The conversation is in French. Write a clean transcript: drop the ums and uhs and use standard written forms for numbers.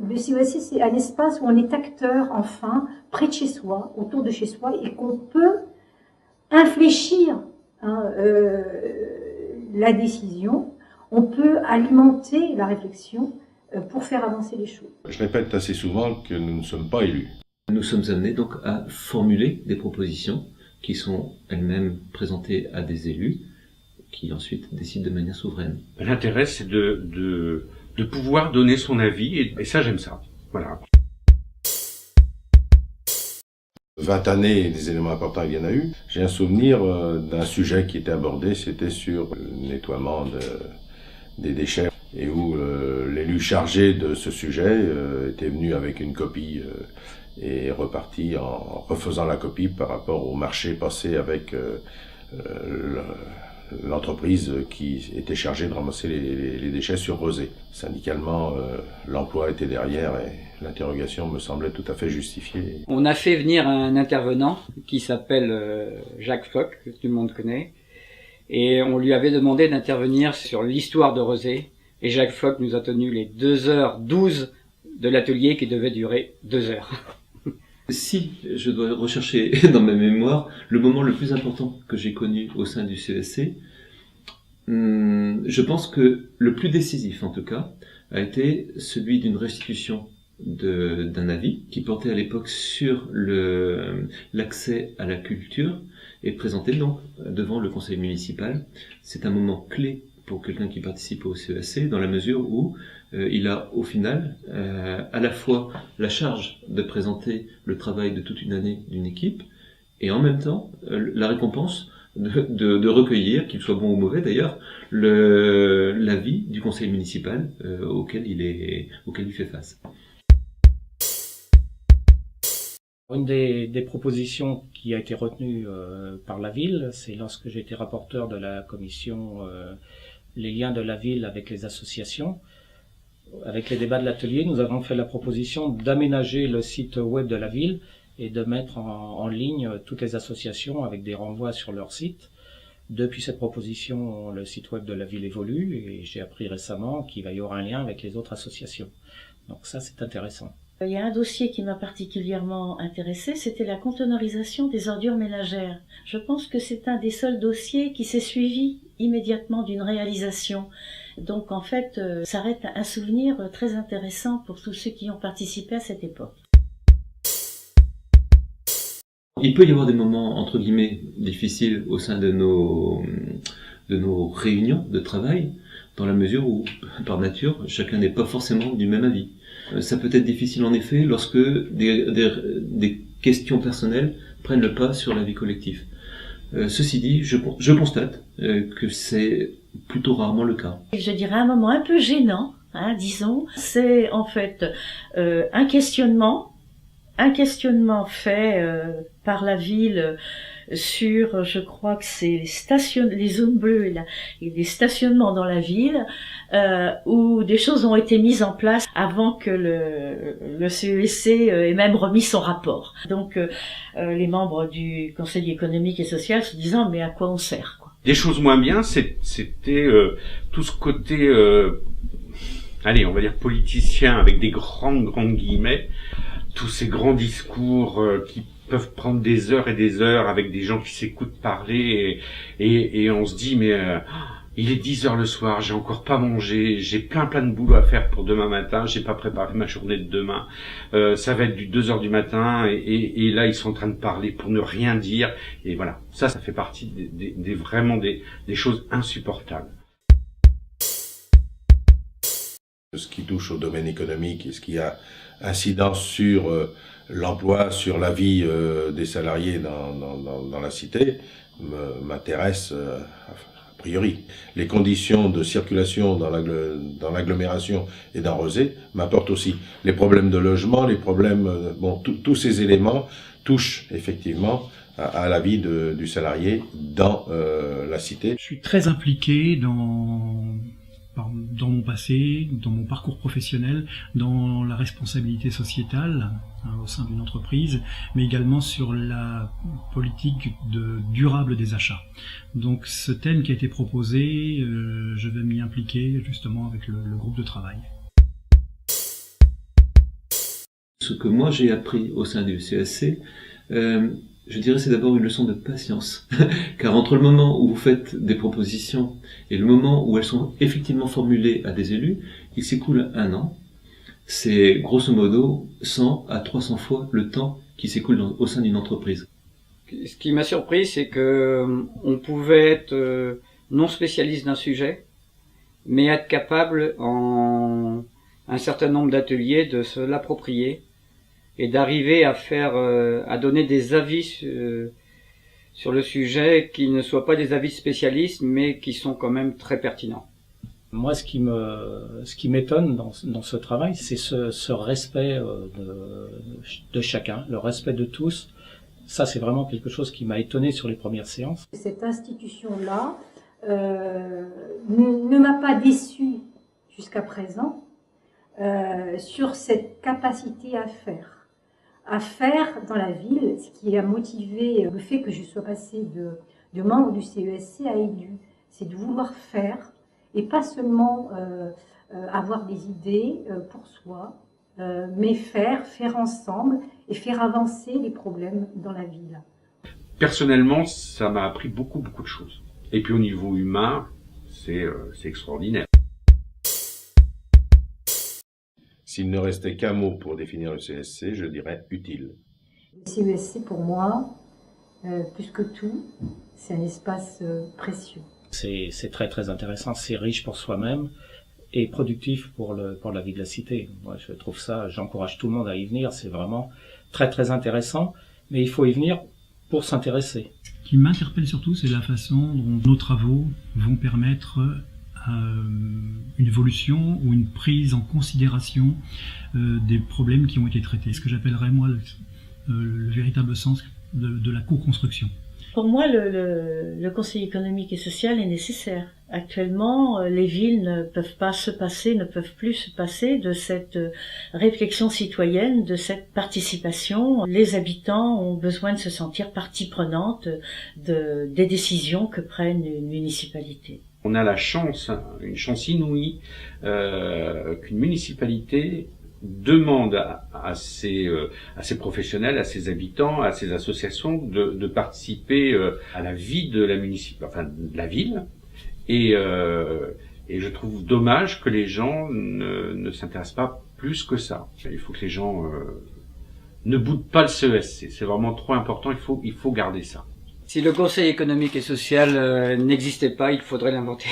Le CESC, c'est un espace où on est acteur, enfin, près de chez soi, autour de chez soi, et qu'on peut infléchir la décision, on peut alimenter la réflexion pour faire avancer les choses. Je répète assez souvent que nous ne sommes pas élus. Nous sommes amenés donc à formuler des propositions qui sont elles-mêmes présentées à des élus qui ensuite décident de manière souveraine. L'intérêt, c'est de pouvoir donner son avis, et ça, j'aime ça. Voilà. 20 années, des éléments importants, il y en a eu. J'ai un souvenir d'un sujet qui était abordé, c'était sur le nettoiement des déchets, et où l'élu chargé de ce sujet était venu avec une copie et est reparti en refaisant la copie par rapport au marché passé avec l'entreprise qui était chargée de ramasser les déchets sur Rezé. Syndicalement, l'emploi était derrière et l'interrogation me semblait tout à fait justifiée. On a fait venir un intervenant qui s'appelle Jacques Foch, que tout le monde connaît, et on lui avait demandé d'intervenir sur l'histoire de Rezé, et Jacques Foch nous a tenu les 2h12 de l'atelier qui devait durer 2 heures. Si je dois rechercher dans ma mémoire le moment le plus important que j'ai connu au sein du CESC, je pense que le plus décisif en tout cas a été celui d'une restitution d'un avis qui portait à l'époque sur l'accès à la culture et présenté donc devant le conseil municipal. C'est un moment clé pour quelqu'un qui participe au CESC dans la mesure où il a au final à la fois la charge de présenter le travail de toute une année d'une équipe et en même temps la récompense de recueillir, qu'il soit bon ou mauvais d'ailleurs, l'avis du conseil municipal auquel il fait face. Une des propositions qui a été retenue par la ville, c'est lorsque j'ai été rapporteur de la commission les liens de la ville avec les associations. Avec les débats de l'atelier, nous avons fait la proposition d'aménager le site web de la ville et de mettre en ligne toutes les associations avec des renvois sur leur site. Depuis cette proposition, le site web de la ville évolue et j'ai appris récemment qu'il va y avoir un lien avec les autres associations. Donc ça, c'est intéressant. Il y a un dossier qui m'a particulièrement intéressée, c'était la conteneurisation des ordures ménagères. Je pense que c'est un des seuls dossiers qui s'est suivi immédiatement d'une réalisation. Donc en fait, ça reste un souvenir très intéressant pour tous ceux qui ont participé à cette époque. Il peut y avoir des moments, entre guillemets, difficiles au sein de nos réunions de travail, dans la mesure où, par nature, chacun n'est pas forcément du même avis. Ça peut être difficile en effet lorsque des questions personnelles prennent le pas sur la vie collective. Ceci dit, je constate que c'est plutôt rarement le cas. Je dirais un moment un peu gênant, disons, c'est en fait un questionnement fait par la ville sur, je crois que c'est les zones bleues et les stationnements dans la ville, où des choses ont été mises en place avant que le CESC ait même remis son rapport. Donc les membres du Conseil économique et social se disant mais à quoi on sert, quoi. Des choses moins bien, c'était tout ce côté, allez, on va dire politicien avec des grandes guillemets, tous ces grands discours qui peuvent prendre des heures et des heures avec des gens qui s'écoutent parler et on se dit mais il est 10 heures le soir, j'ai encore pas mangé, j'ai plein de boulot à faire pour demain matin, j'ai pas préparé ma journée de demain, ça va être du 2 heures du matin et là ils sont en train de parler pour ne rien dire et voilà, ça fait partie vraiment des choses insupportables. Ce qui touche au domaine économique et ce qui a incidence sur l'emploi, sur la vie des salariés dans la cité, m'intéresse a priori. Les conditions de circulation dans l'agglomération et dans Rezé m'importent aussi. Les problèmes de logement, les problèmes, tous ces éléments touchent effectivement à la vie du salarié dans la cité. Je suis très impliqué dans mon passé, dans mon parcours professionnel, dans la responsabilité sociétale au sein d'une entreprise, mais également sur la politique durable des achats. Donc ce thème qui a été proposé, je vais m'y impliquer justement avec le groupe de travail. ce que moi j'ai appris au sein du CESC, je dirais c'est d'abord une leçon de patience. Car entre le moment où vous faites des propositions et le moment où elles sont effectivement formulées à des élus, il s'écoule 1 an. C'est grosso modo 100 à 300 fois le temps qui s'écoule au sein d'une entreprise. Ce qui m'a surpris, c'est que on pouvait être non spécialiste d'un sujet, mais être capable en un certain nombre d'ateliers de se l'approprier et d'arriver à faire, à donner des avis sur le sujet qui ne soient pas des avis spécialistes, mais qui sont quand même très pertinents. Moi, ce qui m'étonne dans ce travail, c'est ce respect de chacun, le respect de tous. Ça, c'est vraiment quelque chose qui m'a étonné sur les premières séances. Cette institution-là ne m'a pas déçu jusqu'à présent sur cette capacité à faire dans la ville, ce qui a motivé le fait que je sois passée de membre du CESC à élu. C'est de vouloir faire et pas seulement avoir des idées pour soi, mais faire ensemble et faire avancer les problèmes dans la ville. Personnellement, ça m'a appris beaucoup de choses. Et puis au niveau humain, c'est extraordinaire. S'il ne restait qu'un mot pour définir le CESC, je dirais utile. Le CESC, pour moi, plus que tout, c'est un espace précieux. C'est très très intéressant, c'est riche pour soi-même et productif pour la vie de la cité. Moi, je trouve ça, j'encourage tout le monde à y venir, c'est vraiment très très intéressant, mais il faut y venir pour s'intéresser. Ce qui m'interpelle surtout, c'est la façon dont nos travaux vont permettre une évolution ou une prise en considération des problèmes qui ont été traités. Ce que j'appellerais moi le véritable sens de la co-construction. Pour moi, le Conseil économique et social est nécessaire. Actuellement, les villes ne peuvent plus se passer de cette réflexion citoyenne, de cette participation. Les habitants ont besoin de se sentir partie prenante des décisions que prenne une municipalité. On a la chance, une chance inouïe, qu'une municipalité demande à ses professionnels, à ses habitants, à ses associations de participer à la vie de la ville. Et je trouve dommage que les gens ne s'intéressent pas plus que ça. Il faut que les gens ne boudent pas le CESC. C'est vraiment trop important. Il faut garder ça. Si le Conseil économique et social n'existait pas, il faudrait l'inventer.